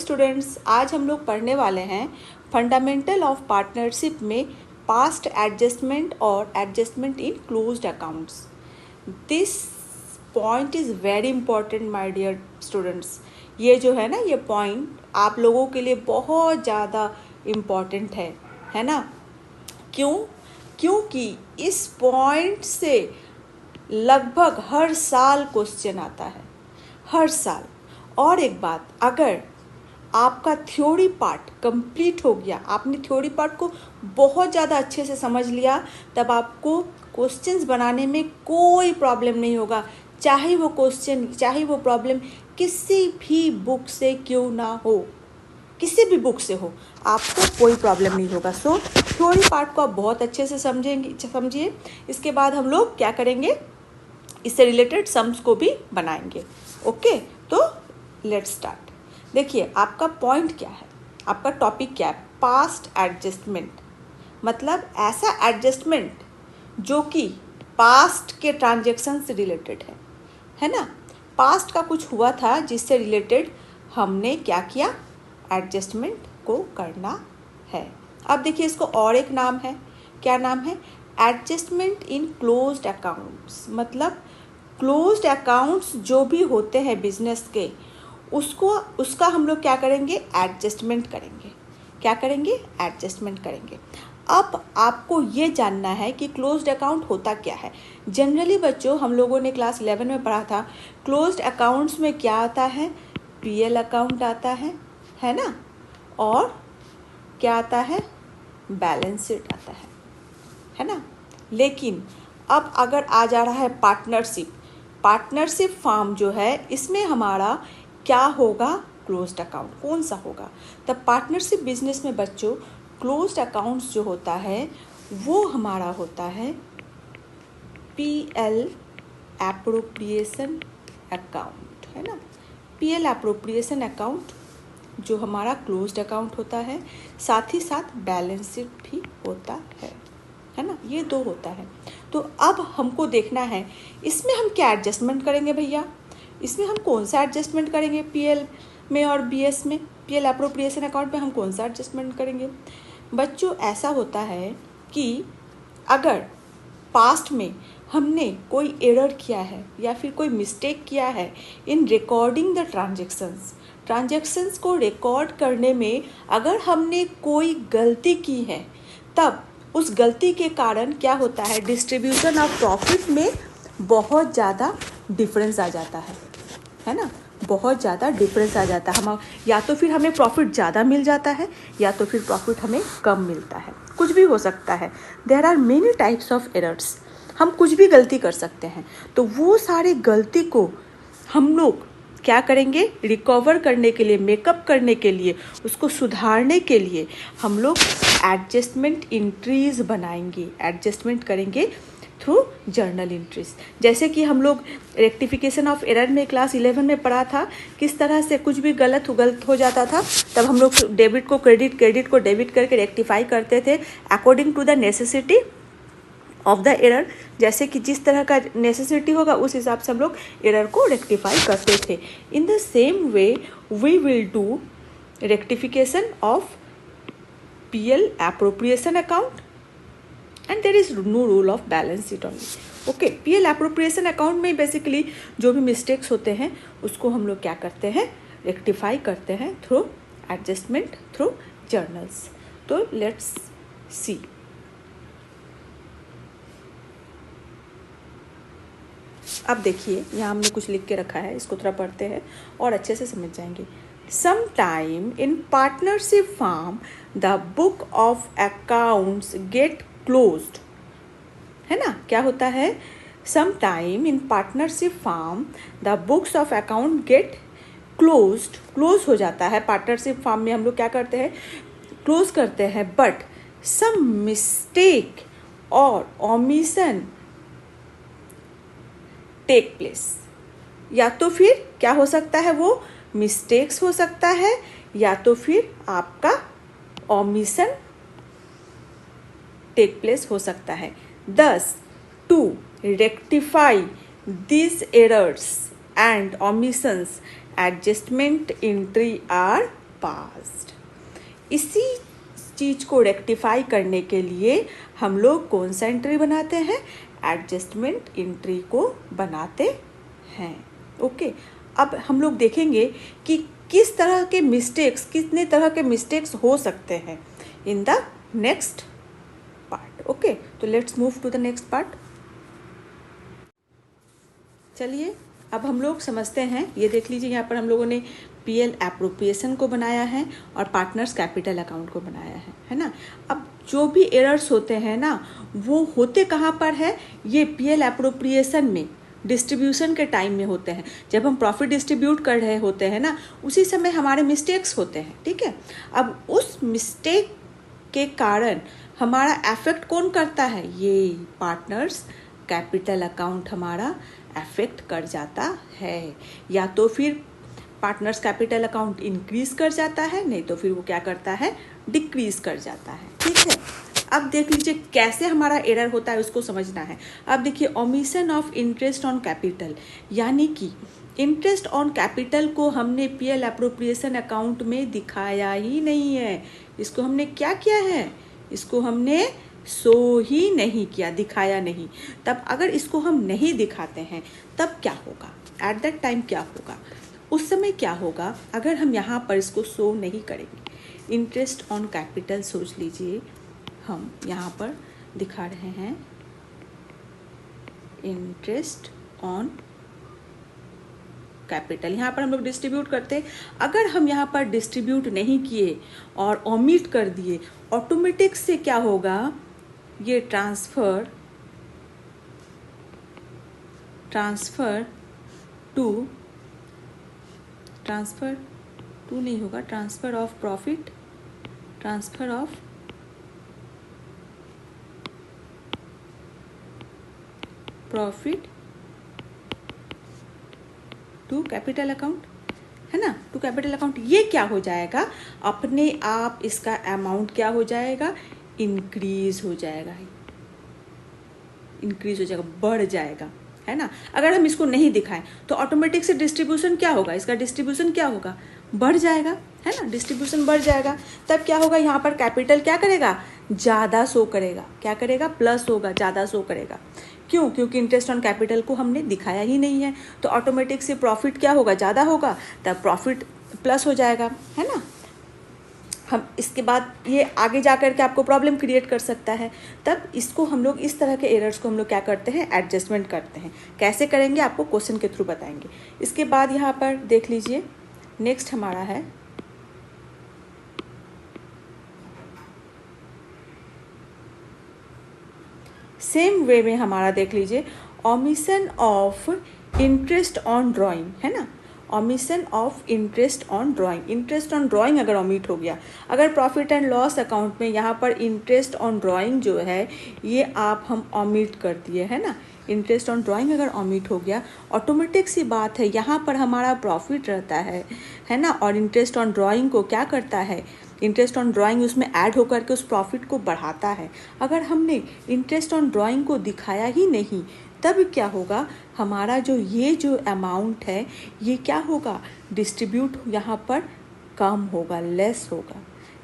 Students, आज हम लोग पढ़ने वाले हैं फंडामेंटल ऑफ पार्टनरशिप में पास्ट एडजस्टमेंट और adjustment in closed accounts. This point is very important my dear students. ये जो है ना, ये पॉइंट आप लोगों के लिए बहुत ज़्यादा इम्पॉर्टेंट है ना। क्यों? क्योंकि इस पॉइंट से लगभग हर साल क्वेश्चन आता है, हर साल। और एक बात, अगर आपका थ्योरी पार्ट कंप्लीट हो गया, आपने थ्योरी पार्ट को बहुत ज़्यादा अच्छे से समझ लिया, तब आपको क्वेश्चंस बनाने में कोई प्रॉब्लम नहीं होगा। चाहे वो क्वेश्चन, चाहे वो प्रॉब्लम किसी भी बुक से क्यों ना हो, किसी भी बुक से हो, आपको कोई प्रॉब्लम नहीं होगा। सो थ्योरी पार्ट को आप बहुत अच्छे से समझिए। इसके बाद हम लोग क्या करेंगे, इससे रिलेटेड सम्स को भी बनाएंगे। ओके, तो लेट्स स्टार्ट। देखिए, आपका पॉइंट क्या है, आपका टॉपिक क्या है? पास्ट एडजस्टमेंट, मतलब ऐसा एडजस्टमेंट जो कि पास्ट के ट्रांजैक्शन से रिलेटेड है ना। पास्ट का कुछ हुआ था जिससे रिलेटेड हमने क्या किया, एडजस्टमेंट को करना है। अब देखिए, इसको और एक नाम है, क्या नाम है? Adjustment in closed accounts. मतलब क्लोज्ड अकाउंट्स जो भी होते हैं बिजनेस के, उसका हम लोग क्या करेंगे, एडजस्टमेंट करेंगे। क्या करेंगे? एडजस्टमेंट करेंगे। अब आपको ये जानना है कि क्लोज्ड अकाउंट होता क्या है। जनरली बच्चों, हम लोगों ने क्लास 11 में पढ़ा था, क्लोज्ड अकाउंट्स में क्या आता है, पीएल अकाउंट आता है ना, और क्या आता है, बैलेंस शीट आता है ना। लेकिन अब अगर आ जा रहा है पार्टनरशिप फॉर्म जो है, इसमें हमारा क्या होगा, क्लोज्ड अकाउंट कौन सा होगा। तब पार्टनरशिप बिजनेस में बच्चों क्लोज्ड अकाउंट्स जो होता है वो हमारा होता है पीएल एप्रोप्रिएशन अकाउंट, है ना। पीएल एप्रोप्रिएशन अकाउंट जो हमारा क्लोज्ड अकाउंट होता है, साथ ही साथ बैलेंस शीट भी होता है ना। ये दो होता है। तो अब हमको देखना है इसमें हम क्या एडजस्टमेंट करेंगे भैया। इसमें हम कौन सा एडजस्टमेंट करेंगे, पीएल में और बीएस में, पीएल एप्रोप्रिएशन अकाउंट में हम कौन सा एडजस्टमेंट करेंगे। बच्चों, ऐसा होता है कि अगर पास्ट में हमने कोई एरर किया है या फिर कोई मिस्टेक किया है इन रिकॉर्डिंग द ट्रांजैक्शंस को रिकॉर्ड करने में अगर हमने कोई गलती की है, तब उस गलती के कारण क्या होता है, डिस्ट्रीब्यूशन ऑफ प्रॉफिट में बहुत ज़्यादा डिफरेंस आ जाता है ना। बहुत ज़्यादा डिफरेंस आ जाता है। हम या तो फिर हमें प्रॉफिट ज़्यादा मिल जाता है या तो फिर प्रॉफिट हमें कम मिलता है, कुछ भी हो सकता है। There are many types of errors, हम कुछ भी गलती कर सकते हैं। तो वो सारे गलती को हम लोग क्या करेंगे, रिकवर करने के लिए, मेकअप करने के लिए, उसको सुधारने के लिए हम लोग एडजस्टमेंट एंट्रीज बनाएंगे, एडजस्टमेंट करेंगे थ्रू जर्नल एंट्रीज। जैसे कि हम लोग रेक्टिफिकेशन ऑफ एरर में क्लास 11 में पढ़ा था, किस तरह से कुछ भी गलत हो जाता था, तब हम लोग डेबिट को क्रेडिट को डेबिट करके रेक्टिफाई करते थे according to the necessity of the error. जैसे कि जिस तरह का नेसेसिटी होगा उस हिसाब से हम लोग एरर को रेक्टिफाई करते थे। In the same way we will do rectification of PL appropriation account and there is no rule of balance sheet only. Okay, PL appropriation account में बेसिकली जो भी मिस्टेक्स होते हैं उसको हम लोग क्या करते हैं, रेक्टिफाई करते हैं थ्रू एडजस्टमेंट थ्रू जर्नल्स। तो लेट्स सी। अब देखिए, यहाँ हमने कुछ लिख के रखा है, इसको थोड़ा पढ़ते हैं और अच्छे से समझ जाएंगे। Sometime in partnership firm, the book of accounts get closed, है ना। क्या होता है, Sometime in partnership firm, the books of account get closed, close हो जाता है। पार्टनरशिप फॉर्म में हम लोग क्या करते हैं, क्लोज करते हैं, बट some mistake और omission टेक प्लेस। या तो फिर क्या हो सकता है, वो मिस्टेक्स हो सकता है या तो फिर आपका ओमिशन टेक प्लेस हो सकता है। Thus to rectify these errors and omissions, adjustment entry are passed. इसी चीज़ को रेक्टिफाई करने के लिए हम लोग कौन सा एंट्री बनाते हैं, एडजस्टमेंट एंट्री को बनाते हैं। ओके, अब हम लोग देखेंगे कि किस तरह के मिस्टेक्स, कितने तरह के मिस्टेक्स हो सकते हैं in the next part. Okay, तो let's move to the next part. चलिए अब हम लोग समझते हैं, ये देख लीजिए यहाँ पर हम लोगों ने पीएल एप्रोप्रिएशन को बनाया है और पार्टनर्स कैपिटल अकाउंट को बनाया है ना। अब जो भी एरर्स होते हैं ना, वो होते कहाँ पर है, ये पीएल एप्रोप्रिएशन में डिस्ट्रीब्यूशन के टाइम में होते हैं। जब हम प्रॉफिट डिस्ट्रीब्यूट कर रहे होते हैं ना, उसी समय हमारे मिस्टेक्स होते हैं। ठीक है, अब उस मिस्टेक के कारण हमारा अफेक्ट कौन करता है, ये पार्टनर्स कैपिटल अकाउंट हमारा अफेक्ट कर जाता है। या तो फिर पार्टनर्स कैपिटल अकाउंट इंक्रीज कर जाता है, नहीं तो फिर वो क्या करता है, डिक्रीज कर जाता है। ठीक है, अब देख लीजिए कैसे हमारा एरर होता है, उसको समझना है। अब देखिए omission of interest on capital, यानी कि इंटरेस्ट ऑन कैपिटल को हमने पीएल एप्रोप्रिएशन अकाउंट में दिखाया ही नहीं है। इसको हमने क्या किया है, इसको हमने शो ही नहीं किया, दिखाया नहीं। तब अगर इसको हम नहीं दिखाते हैं तब क्या होगा, एट दैट टाइम क्या होगा, उस समय क्या होगा अगर हम यहाँ पर इसको शो नहीं करेंगे। इंटरेस्ट ऑन कैपिटल सोच लीजिए, हम यहाँ पर दिखा रहे हैं इंटरेस्ट ऑन कैपिटल, यहाँ पर हम लोग डिस्ट्रीब्यूट करते हैं। अगर हम यहाँ पर डिस्ट्रीब्यूट नहीं किए और ओमिट कर दिए, ऑटोमेटिक से क्या होगा, ये ट्रांसफर टू नहीं होगा, transfer of profit, transfer of profit to capital account, है ना, टू कैपिटल अकाउंट। ये क्या हो जाएगा, अपने आप इसका अमाउंट क्या हो जाएगा, इंक्रीज हो जाएगा, इंक्रीज हो जाएगा, बढ़ जाएगा, है ना। अगर हम इसको नहीं दिखाएं तो ऑटोमेटिक से डिस्ट्रीब्यूशन क्या होगा, इसका डिस्ट्रीब्यूशन क्या होगा, बढ़ जाएगा, है ना, डिस्ट्रीब्यूशन बढ़ जाएगा। तब क्या होगा, यहाँ पर कैपिटल क्या करेगा, ज़्यादा शो करेगा, क्या करेगा, प्लस होगा, ज़्यादा शो करेगा। क्यों, क्योंकि इंटरेस्ट ऑन कैपिटल को हमने दिखाया ही नहीं है, तो ऑटोमेटिक से प्रॉफिट क्या होगा, ज़्यादा होगा, तब प्रॉफिट प्लस हो जाएगा, है ना। हम इसके बाद ये आगे जा कर के आपको प्रॉब्लम क्रिएट कर सकता है। तब इसको हम लोग, इस तरह के एरर्स को हम लोग क्या करते हैं, एडजस्टमेंट करते हैं। कैसे करेंगे आपको क्वेश्चन के थ्रू बताएंगे। इसके बाद यहाँ पर देख लीजिए नेक्स्ट हमारा है सेम वे में हमारा देख लीजिए omission of interest on drawing, है ना, omission of interest on drawing. Interest on drawing अगर ओमिट हो गया, अगर प्रॉफिट एंड लॉस अकाउंट में यहाँ पर इंटरेस्ट ऑन ड्राइंग जो है ये आप हम ओमिट कर दिए, है ना, इंटरेस्ट ऑन ड्राइंग अगर ओमिट हो गया, ऑटोमेटिक सी बात है यहाँ पर हमारा प्रॉफिट रहता है ना, और इंटरेस्ट ऑन ड्राइंग को क्या करता है, इंटरेस्ट ऑन ड्राइंग उसमें ऐड होकर के उस प्रॉफिट को बढ़ाता है। अगर हमने इंटरेस्ट ऑन ड्राइंग को दिखाया ही नहीं, तब क्या होगा, हमारा जो अमाउंट है ये क्या होगा, डिस्ट्रीब्यूट यहाँ पर कम होगा, लेस होगा,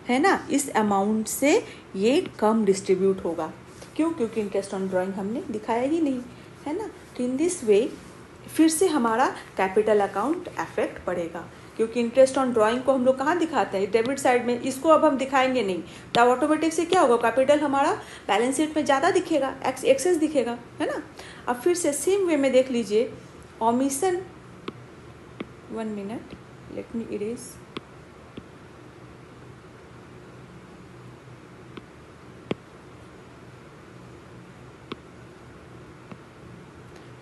है ना, इस अमाउंट से ये कम डिस्ट्रीब्यूट होगा। क्यों, क्योंकि इंटरेस्ट ऑन ड्राइंग हमने दिखाया ही नहीं, है ना। तो इन दिस वे फिर से हमारा कैपिटल अकाउंट अफेक्ट पड़ेगा, क्योंकि इंटरेस्ट ऑन ड्राइंग को हम लोग कहाँ दिखाते हैं, डेबिट साइड में। इसको अब हम दिखाएंगे नहीं, तब ऑटोमेटिक से क्या होगा, कैपिटल हमारा बैलेंस शीट में ज़्यादा दिखेगा, एक्सेस दिखेगा, है ना। अब फिर से सेम वे में देख लीजिए omission, 1 minute, let me erase.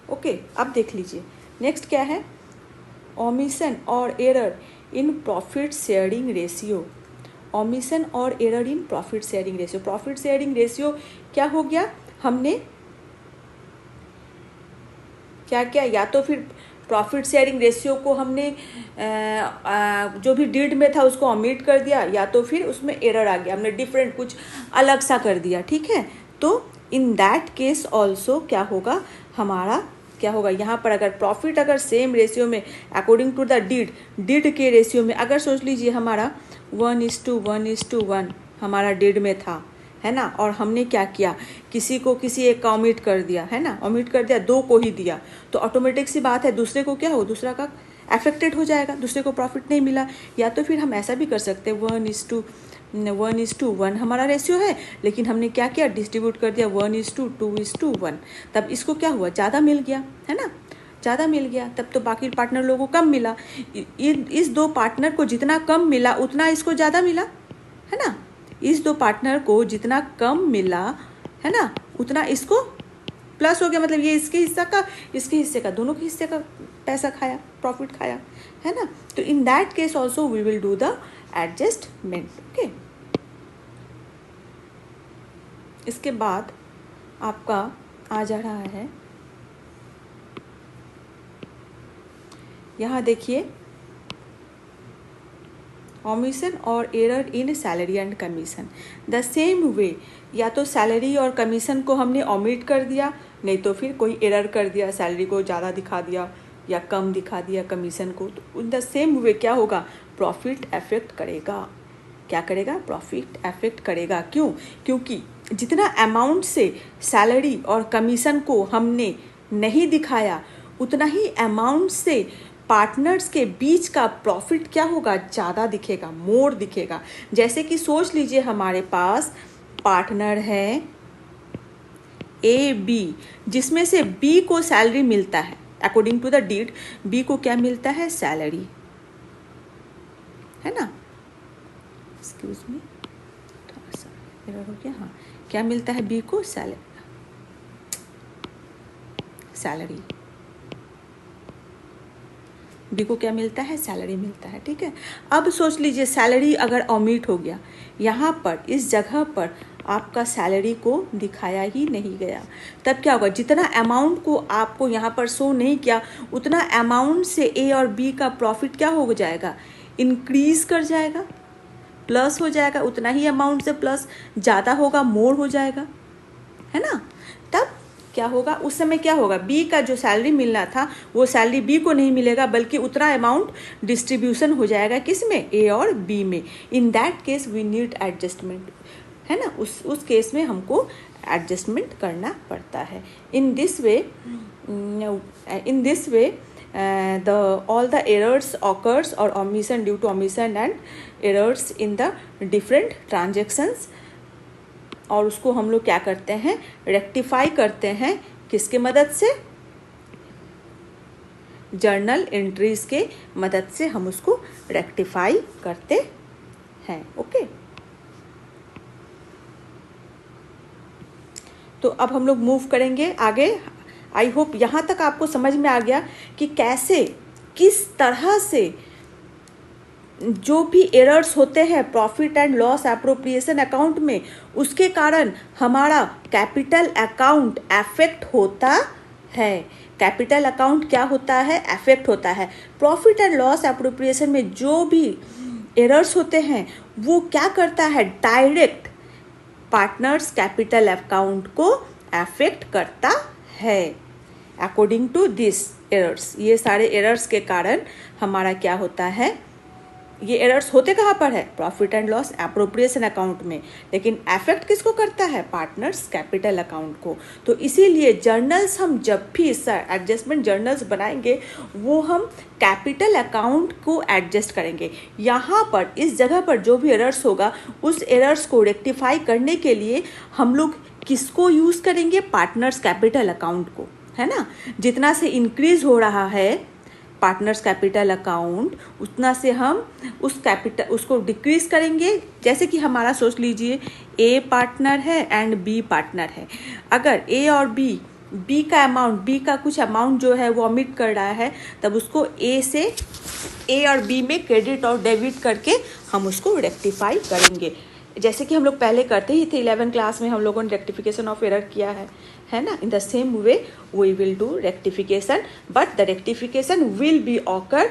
Okay, अब देख लीजिए नेक्स्ट क्या है, ओमिशन और error in profit sharing ratio. Omission और error in profit sharing ratio. Profit sharing ratio क्या हो गया, हमने क्या किया, या तो फिर प्रॉफिट शेयरिंग रेशियो को हमने जो भी डीड में था उसको ओमिट कर दिया, या तो फिर उसमें एरर आ गया, हमने डिफरेंट कुछ अलग सा कर दिया, ठीक है। तो इन दैट केस ऑल्सो क्या होगा, हमारा क्या होगा, यहाँ पर अगर प्रॉफिट अगर सेम रेशियो में अकॉर्डिंग टू द डीड के रेशियो में, अगर सोच लीजिए हमारा 1:1 हमारा डेड में था, है ना, और हमने क्या किया, किसी एक का ओमिट कर दिया, है ना, ओमिट कर दिया, 2 को ही दिया, तो ऑटोमेटिक सी बात है दूसरे को क्या हो, दूसरा का अफेक्टेड हो जाएगा, दूसरे को प्रॉफिट नहीं मिला। या तो फिर हम ऐसा भी कर सकते हैं 1:1 हमारा रेशियो है, लेकिन हमने क्या किया, डिस्ट्रीब्यूट कर दिया 1:2:1, तब इसको क्या हुआ, ज़्यादा मिल गया, है ना, ज़्यादा मिल गया, तब तो बाकी पार्टनर लोगों को कम मिला। इस 2 पार्टनर को जितना कम मिला उतना इसको ज़्यादा मिला, है ना, इस 2 पार्टनर को जितना कम मिला, है ना, उतना इसको प्लस हो गया, मतलब ये इसके हिस्से का दोनों के हिस्से का पैसा खाया, प्रॉफिट खाया, है ना। तो in that case also we will do the adjustment. Okay, इसके बाद आपका आ जा रहा है, यहाँ देखिए, ओमिशन और error in salary and commission. The same वे, या तो सैलरी और कमीशन को हमने ओमिट कर दिया, नहीं तो फिर कोई एरर कर दिया, सैलरी को ज़्यादा दिखा दिया या कम दिखा दिया कमीशन को, तो इन द सेम वे क्या होगा, प्रॉफिट अफेक्ट करेगा। क्या करेगा, प्रॉफिट अफेक्ट करेगा। क्यों, क्योंकि जितना अमाउंट से सैलरी और कमीशन को हमने नहीं दिखाया, उतना ही अमाउंट से पार्टनर्स के बीच का प्रॉफिट क्या होगा, ज़्यादा दिखेगा, मोर दिखेगा। जैसे कि सोच लीजिए हमारे पास पार्टनर है ए बी, जिसमें से बी को सैलरी मिलता है, according to the deed B को क्या मिलता है, सैलरी, है ना, एक्सक्यूज मी थोड़ा सा एरर हो गया, हाँ, क्या मिलता है बी को, सैलरी, बी को क्या मिलता है, सैलरी मिलता है, ठीक है। अब सोच लीजिए सैलरी अगर ओमिट हो गया, यहाँ पर इस जगह पर आपका सैलरी को दिखाया ही नहीं गया, तब क्या होगा, जितना अमाउंट को आपको यहाँ पर शो नहीं किया, उतना अमाउंट से ए और बी का प्रॉफिट क्या हो जाएगा, इंक्रीज कर जाएगा, प्लस हो जाएगा, उतना ही अमाउंट से प्लस ज़्यादा होगा, मोर हो जाएगा, है ना। तब क्या होगा, उस समय क्या होगा, बी का जो सैलरी मिलना था वो सैलरी बी को नहीं मिलेगा, बल्कि उतना अमाउंट डिस्ट्रीब्यूशन हो जाएगा किसमें, ए और बी में। In that case we need adjustment, है ना, उस केस में हमको एडजस्टमेंट करना पड़ता है। In this way all the errors occurs or omission due to omission and errors in the different transactions, और उसको हम लोग क्या करते हैं, रेक्टिफाई करते हैं, किसके मदद से, जर्नल एंट्रीज के मदद से हम उसको रेक्टिफाई करते हैं। ओके, तो अब हम लोग मूव करेंगे आगे। आई होप यहाँ तक आपको समझ में आ गया कि कैसे, किस तरह से जो भी एरर्स होते हैं profit and loss appropriation account में, उसके कारण हमारा कैपिटल अकाउंट अफेक्ट होता है। कैपिटल अकाउंट क्या होता है, अफेक्ट होता है। प्रॉफिट एंड लॉस एप्रोप्रिएशन में जो भी एरर्स होते हैं वो क्या करता है, डायरेक्ट पार्टनर्स कैपिटल अकाउंट को अफेक्ट करता है। अकॉर्डिंग टू दिस एरर्स, ये सारे एरर्स के कारण हमारा क्या होता है, ये एरर्स होते कहाँ पर है, profit and loss appropriation account में, लेकिन अफेक्ट किसको करता है, पार्टनर्स कैपिटल अकाउंट को। तो इसीलिए जर्नल्स हम जब भी एडजस्टमेंट जर्नल्स बनाएंगे वो हम कैपिटल अकाउंट को एडजस्ट करेंगे। यहाँ पर इस जगह पर जो भी एरर्स होगा उस एरर्स को रेक्टिफाई करने के लिए हम लोग किसको यूज़ करेंगे, पार्टनर्स कैपिटल अकाउंट को, है ना। जितना से इंक्रीज हो रहा है पार्टनर्स कैपिटल अकाउंट, उतना से हम उसको डिक्रीज करेंगे। जैसे कि हमारा सोच लीजिए ए पार्टनर है एंड बी पार्टनर है। अगर ए और बी का अमाउंट, बी का कुछ अमाउंट जो है वो ओमिट कर रहा है, तब उसको ए और बी में क्रेडिट और डेबिट करके हम उसको रेक्टिफाई करेंगे, जैसे कि हम लोग पहले करते ही थे। 11 क्लास में हम लोगों ने रेक्टिफिकेशन ऑफ एरर किया है ना। In the same way we will do rectification, but the rectification will be occur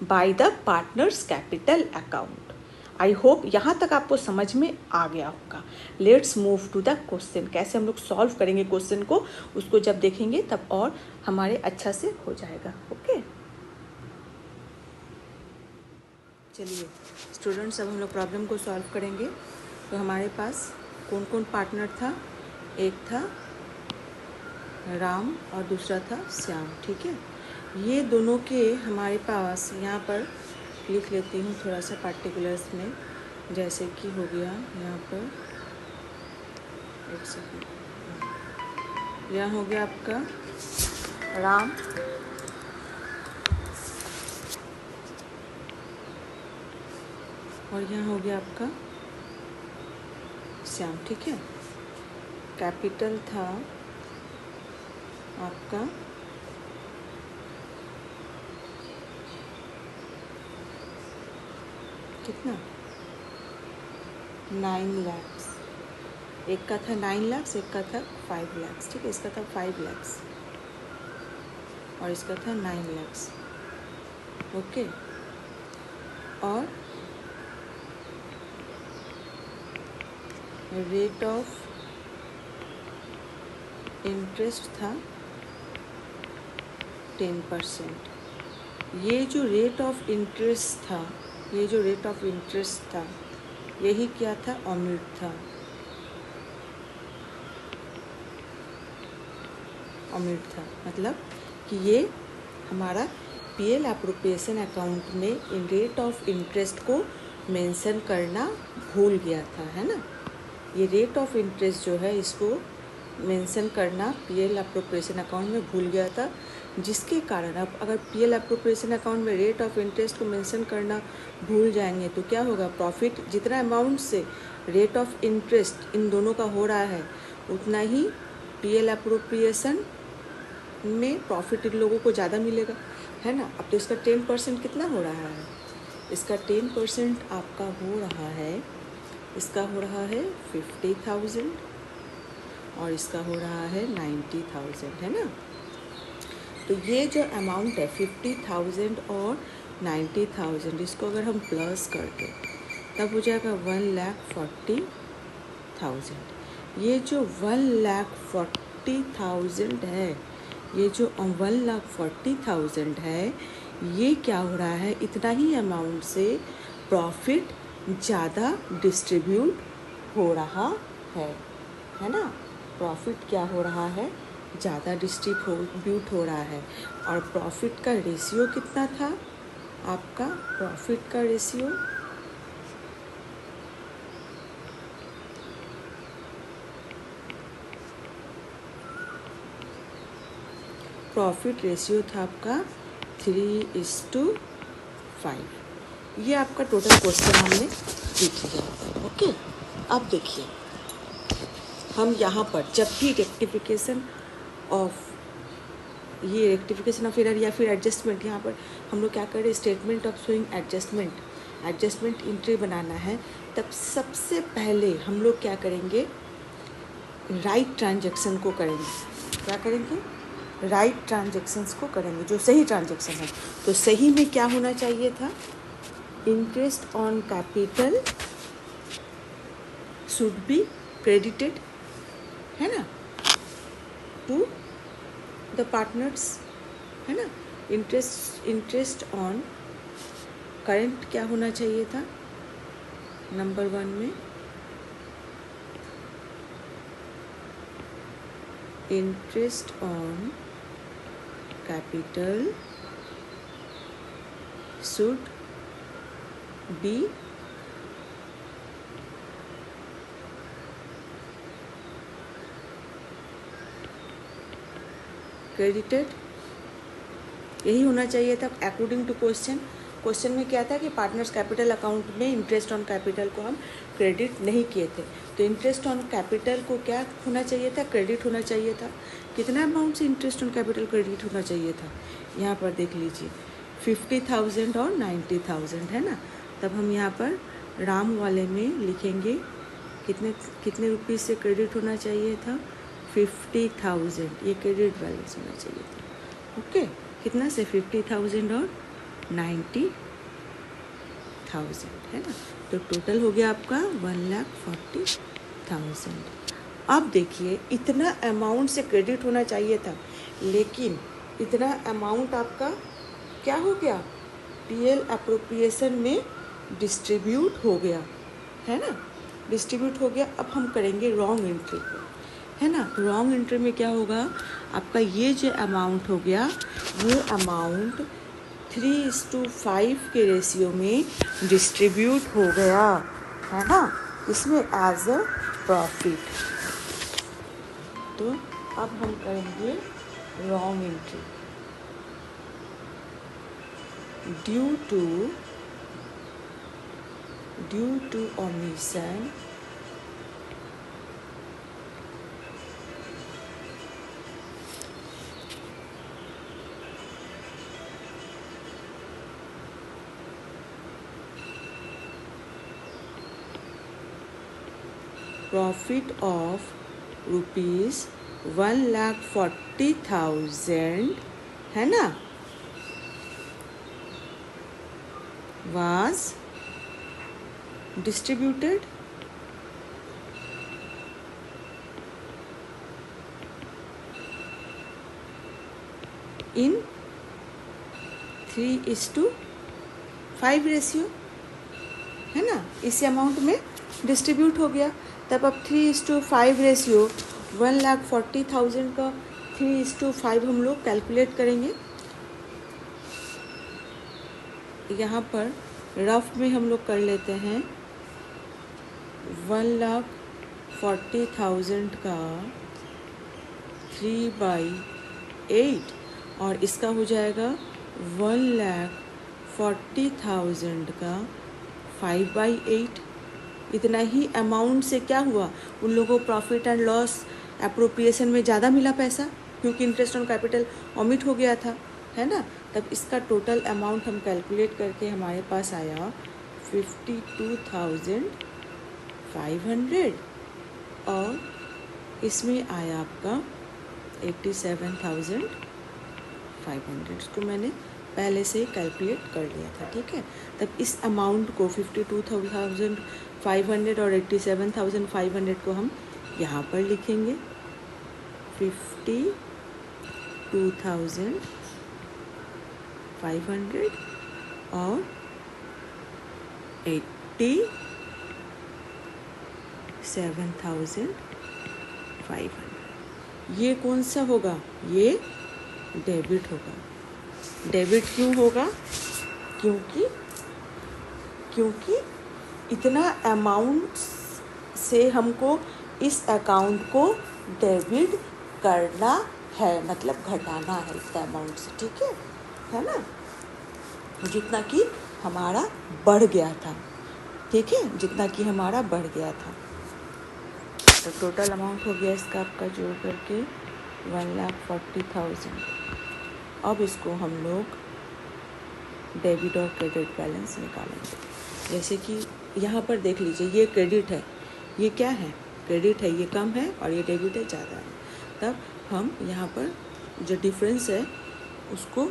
by the partners capital account. I hope यहाँ तक आपको समझ में आ गया होगा। Let's move to the question. कैसे हम लोग सॉल्व करेंगे क्वेश्चन को, उसको जब देखेंगे तब और हमारे अच्छा से हो जाएगा। ओके, चलिए स्टूडेंट्स, अब हम लोग प्रॉब्लम को सॉल्व करेंगे। तो हमारे पास कौन कौन पार्टनर था? एक था राम और दूसरा था श्याम। ठीक है, ये दोनों के हमारे पास यहाँ पर लिख लेती हूँ थोड़ा सा पार्टिकुलर्स में, जैसे कि हो गया यहाँ पर, एक सेकेंड, यहाँ हो गया आपका राम और यहाँ हो गया आपका श्याम। ठीक है, कैपिटल था आपका कितना? 9 लाख। एक का था 9 लाख, एक का था 5 लाख। ठीक है, इसका था 5 लाख और इसका था 9 लाख। ओके, और रेट ऑफ इंटरेस्ट था 10%। ये जो रेट ऑफ इंटरेस्ट था, ये जो रेट ऑफ इंटरेस्ट था, यही क्या था? अमीर था। अमीर था मतलब कि ये हमारा पीएल एप्रोप्रिएशन अकाउंट में इन रेट ऑफ इंटरेस्ट को मेंशन करना भूल गया था, है ना। ये रेट ऑफ इंटरेस्ट जो है इसको मेंशन करना पीएल एप्रोप्रिएशन अकाउंट में भूल गया था, जिसके कारण अब अगर पीएल एप्रोप्रिएशन अकाउंट में रेट ऑफ इंटरेस्ट को मेंशन करना भूल जाएंगे तो क्या होगा? प्रॉफिट जितना अमाउंट से रेट ऑफ इंटरेस्ट इन दोनों का हो रहा है उतना ही पीएल एप्रोप्रिएशन में प्रॉफिट इन लोगों को ज़्यादा मिलेगा, है ना। अब तो इसका 10% कितना हो रहा है? इसका 10% आपका हो रहा है, इसका हो रहा है 50,000 और इसका हो रहा है 90,000, है ना। तो ये जो अमाउंट है 50,000 और 90,000, इसको अगर हम प्लस कर दें तब हो जाएगा 1,40,000। ये जो 1,40,000 है, ये जो 1,40,000 है, ये क्या हो रहा है? इतना ही अमाउंट से प्रॉफिट ज़्यादा डिस्ट्रीब्यूट हो रहा है ना। प्रॉफिट क्या हो रहा है? ज़्यादा डिस्ट्रीब्यूट हो रहा है। और प्रॉफिट का रेशियो कितना था आपका? प्रॉफिट का रेशियो था आपका 3:5। ये आपका टोटल क्वेश्चन हमने लिख लिया। ओके, अब देखिए हम यहाँ पर जब भी रेक्टिफिकेशन ऑफ एरर या फिर एडजस्टमेंट, यहाँ पर हम लोग क्या करें? Statement of showing adjustment entry बनाना है, तब सबसे पहले हम लोग क्या करेंगे? राइट ट्रांजैक्शन को करेंगे। क्या करेंगे? राइट ट्रांजैक्शंस को करेंगे, जो सही ट्रांजैक्शन है। तो सही में क्या होना चाहिए था? Interest on capital should be credited, है ना, टू द पार्टनर्स, है ना। इंटरेस्ट ऑन करंट क्या होना चाहिए था? नंबर 1 में interest on capital should be credited, यही होना चाहिए था अकॉर्डिंग टू क्वेश्चन में क्या था कि पार्टनर्स कैपिटल अकाउंट में इंटरेस्ट ऑन कैपिटल को हम क्रेडिट नहीं किए थे। तो इंटरेस्ट ऑन कैपिटल को क्या होना चाहिए था? क्रेडिट होना चाहिए था। कितना अमाउंट से इंटरेस्ट ऑन कैपिटल क्रेडिट होना चाहिए था? यहाँ पर देख लीजिए 50,000 और 90,000, है ना। तब हम यहाँ पर राम वाले में लिखेंगे कितने रुपीज़ से क्रेडिट होना चाहिए था? 50,000, ये क्रेडिट बैलेंस होना चाहिए था। ओके, कितना से? 50,000 और 90,000, है ना। तो टोटल हो गया आपका 1,40,000। अब देखिए इतना अमाउंट से क्रेडिट होना चाहिए था, लेकिन इतना अमाउंट आपका क्या हो गया? पीएल एप्रोप्रिएशन में डिस्ट्रीब्यूट हो गया, है ना, डिस्ट्रीब्यूट हो गया। अब हम करेंगे रॉन्ग एंट्री, है ना। रॉन्ग एंट्री में क्या होगा, आपका ये जो अमाउंट हो गया, ये अमाउंट 3:5 के रेशियो में डिस्ट्रीब्यूट हो गया, है ना, इसमें एज अ प्रॉफिट। तो अब हम करेंगे wrong entry. Due to omission, profit of ₹1,40,000, है ना, was distributed in 3:5 रेशियो, है ना, इस अमाउंट में डिस्ट्रीब्यूट हो गया। तब अब 3:5 रेशियो 1,40,000 का 3:5 हम लोग कैलकुलेट करेंगे। यहाँ पर रफ में हम लोग कर लेते हैं 1,40,000 का 3/8 और इसका हो जाएगा 1,40,000 का 5/8। इतना ही अमाउंट से क्या हुआ, उन लोगों को प्रॉफिट एंड लॉस एप्रोप्रिएशन में ज़्यादा मिला पैसा, क्योंकि इंटरेस्ट ऑन कैपिटल ओमिट हो गया था, है ना। तब इसका टोटल अमाउंट हम कैलकुलेट करके हमारे पास आया 52,500 और इसमें आया आपका 87,500। इसको मैंने पहले से कैलकुलेट कर लिया था, ठीक है। तब इस अमाउंट को 52,500 और 87,500 को हम यहाँ पर लिखेंगे। 52,500 और 87,500। ये कौन सा होगा, ये डेबिट होगा। डेबिट क्यों होगा, क्योंकि इतना अमाउंट से हमको इस अकाउंट को डेबिट करना है, मतलब घटाना है इतना अमाउंट से, ठीक है ना, जितना कि हमारा बढ़ गया था, ठीक है, जितना कि हमारा बढ़ गया था। तो टोटल अमाउंट हो गया इसका आपका जोड़ करके 1,40,000। अब इसको हम लोग डेबिट और क्रेडिट बैलेंस निकालेंगे। जैसे कि यहाँ पर देख लीजिए, ये क्रेडिट है, ये क्या है, क्रेडिट है, ये कम है, और ये डेबिट है, ज़्यादा है। तब हम यहाँ पर जो डिफरेंस है उसको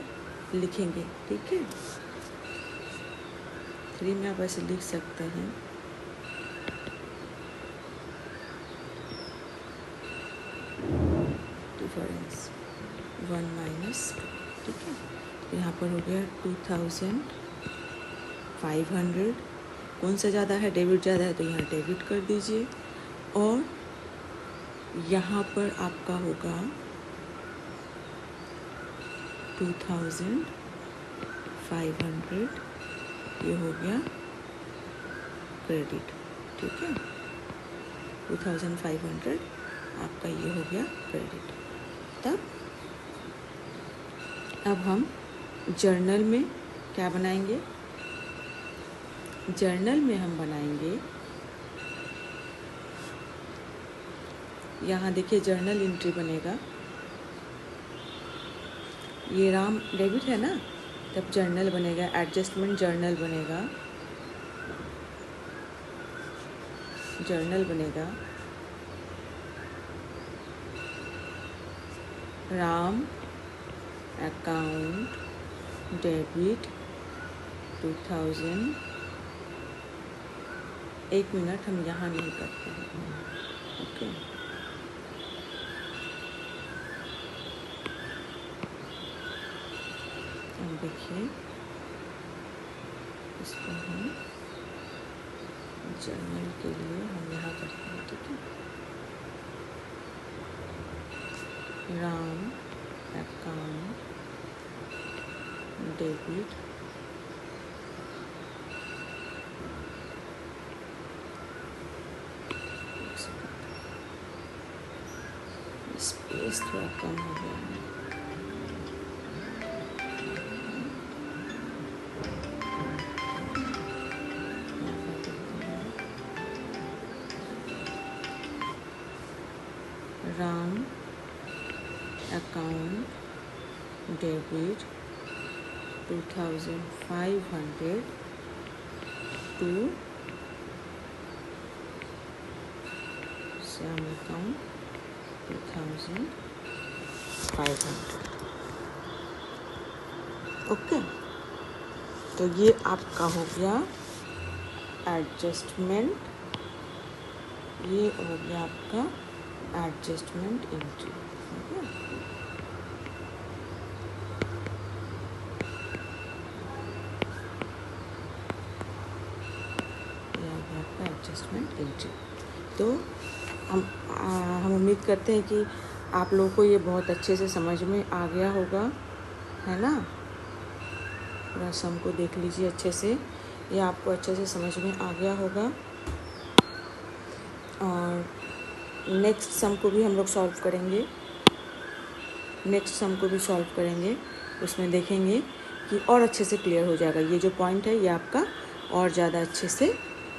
लिखेंगे, ठीक है। 3 में आप ऐसे लिख सकते हैं, डिफरेंस 1 - 2, ठीक है। यहाँ पर हो गया 2,500। कौन सा ज़्यादा है, डेबिट ज़्यादा है, तो यहाँ डेबिट कर दीजिए। और यहाँ पर आपका होगा 2,500, ये हो गया क्रेडिट, ठीक है। 2,500 आपका ये हो गया क्रेडिट। तब अब हम जर्नल में क्या बनाएंगे, जर्नल में हम बनाएंगे, यहाँ देखिए जर्नल एंट्री बनेगा, ये राम डेबिट है ना, तब जर्नल बनेगा, एडजस्टमेंट जर्नल बनेगा, जर्नल बनेगा राम अकाउंट डेबिट 2,000। 1 मिनट, हम यहाँ नहीं करते हैं, ओके। अब देखिए इसको हम जर्नल के लिए हम यहाँ करते हैं, ठीक है। राम अकाउंट डेबिट स्पेस थोड़ा कम हो गया है। Ram account debit 2500 to Shyam account 2500। Okay, तो ये आपका हो गया एडजस्टमेंट, ये हो गया आपका एडजस्टमेंट एंट्री, ठीक है। ये आ गया आपका एडजस्टमेंट एंट्री। तो हम उम्मीद करते हैं कि आप लोगों को ये बहुत अच्छे से समझ में आ गया होगा, है ना। पूरा सम को देख लीजिए अच्छे से, ये आपको अच्छे से समझ में आ गया होगा। और नेक्स्ट सम को भी हम लोग सॉल्व करेंगे, उसमें देखेंगे कि और अच्छे से क्लियर हो जाएगा। ये जो पॉइंट है ये आपका और ज़्यादा अच्छे से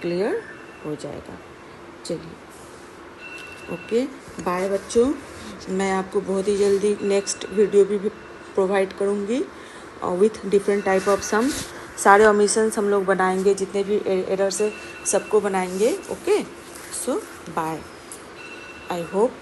क्लियर हो जाएगा। चलिए, ओके, बाय बच्चों। मैं आपको बहुत ही जल्दी नेक्स्ट वीडियो भी प्रोवाइड करूँगी with different type of some. सारे ओमिशंस हम लोग बनाएंगे, जितने भी एरर से सबको बनाएंगे। Okay, so bye. I hope